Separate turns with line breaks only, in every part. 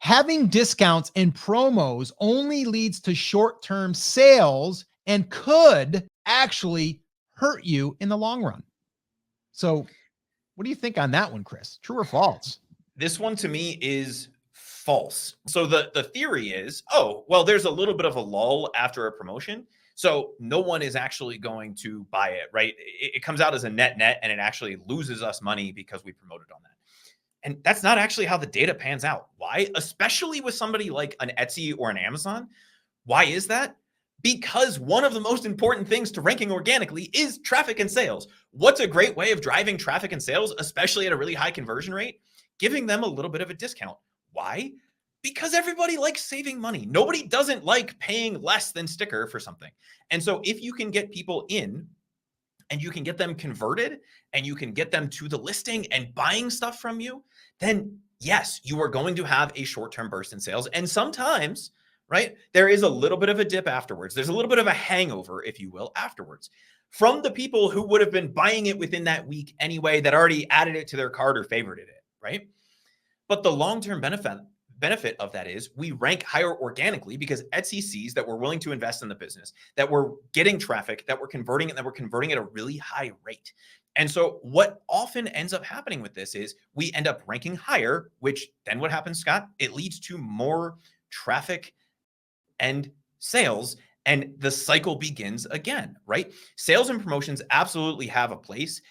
Having discounts and promos only leads to short-term sales and could actually hurt you in the long run. So, what do you think on that one, Chris? True or false?
This one to me is false. So the theory is, oh, well, there's a little bit of a lull after a promotion. So no one is actually going to buy it, right? It comes out as a net and it actually loses us money because we promoted on that. And that's not actually how the data pans out. Why? Especially with somebody like an Etsy or an Amazon. Why is that? Because one of the most important things to ranking organically is traffic and sales. What's a great way of driving traffic and sales, especially at a really high conversion rate? Giving them a little bit of a discount. Why? Because everybody likes saving money. Nobody doesn't like paying less than sticker for something. And so if you can get people in and you can get them converted and you can get them to the listing and buying stuff from you, then yes, you are going to have a short-term burst in sales. And sometimes, right, there is a little bit of a dip afterwards. There's a little bit of a hangover, if you will, afterwards from the people who would have been buying it within that week anyway, that already added it to their cart or favorited it, right? But the long-term benefit of that is we rank higher organically because Etsy sees that we're willing to invest in the business, that we're getting traffic, that we're converting it, that we're converting at a really high rate. And so what often ends up happening with this is we end up ranking higher, which then what happens, Scott? It leads to more traffic and sales, and the cycle begins again, right? Sales and promotions absolutely have a place.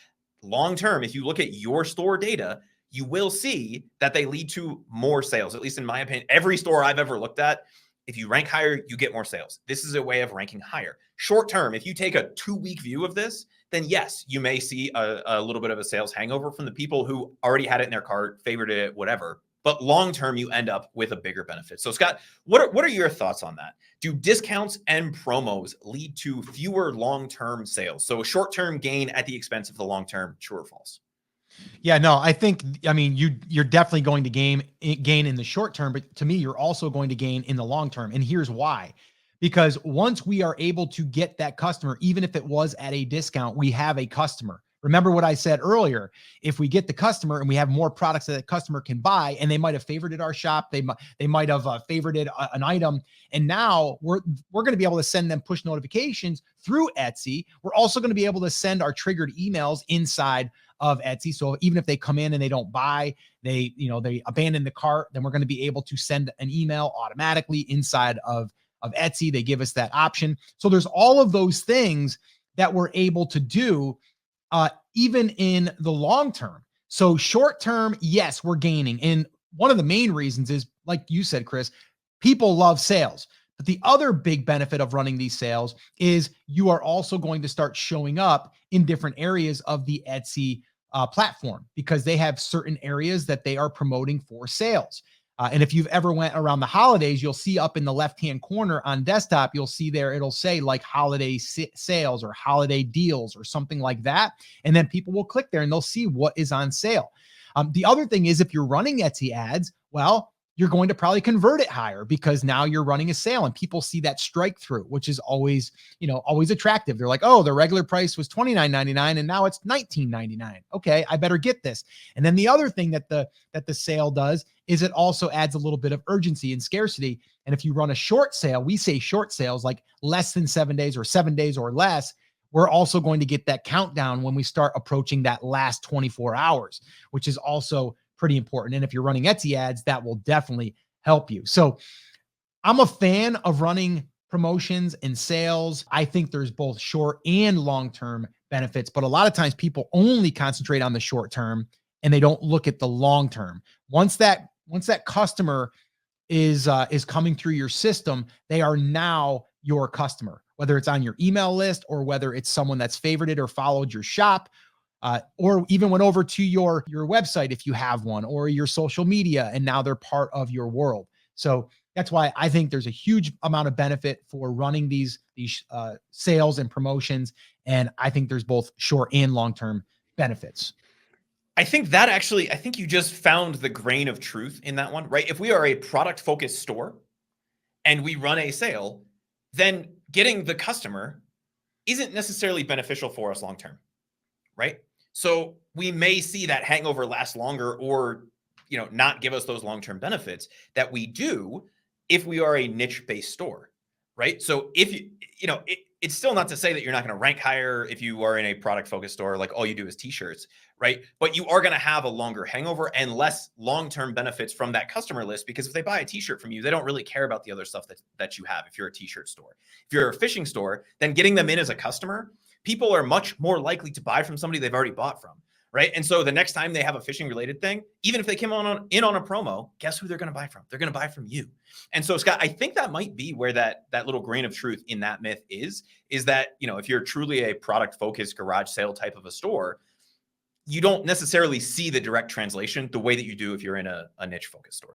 Long term, if you look at your store data, you will see that they lead to more sales. At least in my opinion, every store I've ever looked at, if you rank higher, you get more sales. This is a way of ranking higher. Short term, if you take a 2-week view of this, then yes, you may see a little bit of a sales hangover from the people who already had it in their cart, favorited it, whatever. But long term, you end up with a bigger benefit. So Scott, what are your thoughts on that? Do discounts and promos lead to fewer long-term sales? So a short-term gain at the expense of the long-term, true or false?
Yeah, no, I mean, you're definitely going to gain in the short term, but to me, you're also going to gain in the long term. And here's why. Because once we are able to get that customer, even if it was at a discount, we have a customer. Remember what I said earlier. If we get the customer and we have more products that the customer can buy, and they might have favorited our shop, they might have favorited an item, and now we're going to be able to send them push notifications through Etsy. We're also going to be able to send our triggered emails inside of Etsy. So even if they come in and they don't buy, they abandon the cart, then we're going to be able to send an email automatically inside of Etsy. They give us that option. So there's all of those things that we're able to do even in the long term. So short term, yes, we're gaining. And one of the main reasons is, like you said, Chris, people love sales. But the other big benefit of running these sales is you are also going to start showing up in different areas of the Etsy platform, because they have certain areas that they are promoting for sales. And if you've ever went around the holidays, you'll see up in the left-hand corner on desktop, you'll see there, it'll say like holiday sales or holiday deals or something like that. And then people will click there and they'll see what is on sale. The other thing is, if you're running Etsy ads, well, you're going to probably convert it higher because now you're running a sale and people see that strike through, which is always attractive. They're like, oh, the regular price was $29.99 and now it's $19.99. Okay, I better get this. And then the other thing that the sale does is it also adds a little bit of urgency and scarcity. And if you run a short sale, we say short sales, like less than 7 days or 7 days or less, we're also going to get that countdown when we start approaching that last 24 hours, which is also pretty important. And if you're running Etsy ads, that will definitely help you. So I'm a fan of running promotions and sales. I think there's both short and long-term benefits, but a lot of times people only concentrate on the short term and they don't look at the long term. Once that customer is coming through your system, they are now your customer, whether it's on your email list or whether it's someone that's favorited or followed your shop, or even went over to your website if you have one, or your social media, and now they're part of your world. So that's why I think there's a huge amount of benefit for running these sales and promotions, and I think there's both short and long-term benefits.
I think you just found the grain of truth in that one, right? If we are a product-focused store and we run a sale, then getting the customer isn't necessarily beneficial for us long-term, right? So we may see that hangover last longer, or not give us those long-term benefits that we do if we are a niche-based store, right? So if it's still not to say that you're not going to rank higher if you are in a product-focused store, like all you do is t-shirts, right? But you are going to have a longer hangover and less long-term benefits from that customer list, because if they buy a t-shirt from you, they don't really care about the other stuff that you have if you're a t-shirt store. If you're a fishing store, then getting them in as a customer, people are much more likely to buy from somebody they've already bought from. Right. And so the next time they have a fishing related thing, even if they came in on a promo, guess who they're going to buy from? They're going to buy from you. And so, Scott, I think that might be where that little grain of truth in that myth is that, if you're truly a product focused garage sale type of a store, you don't necessarily see the direct translation the way that you do if you're in a niche focused store.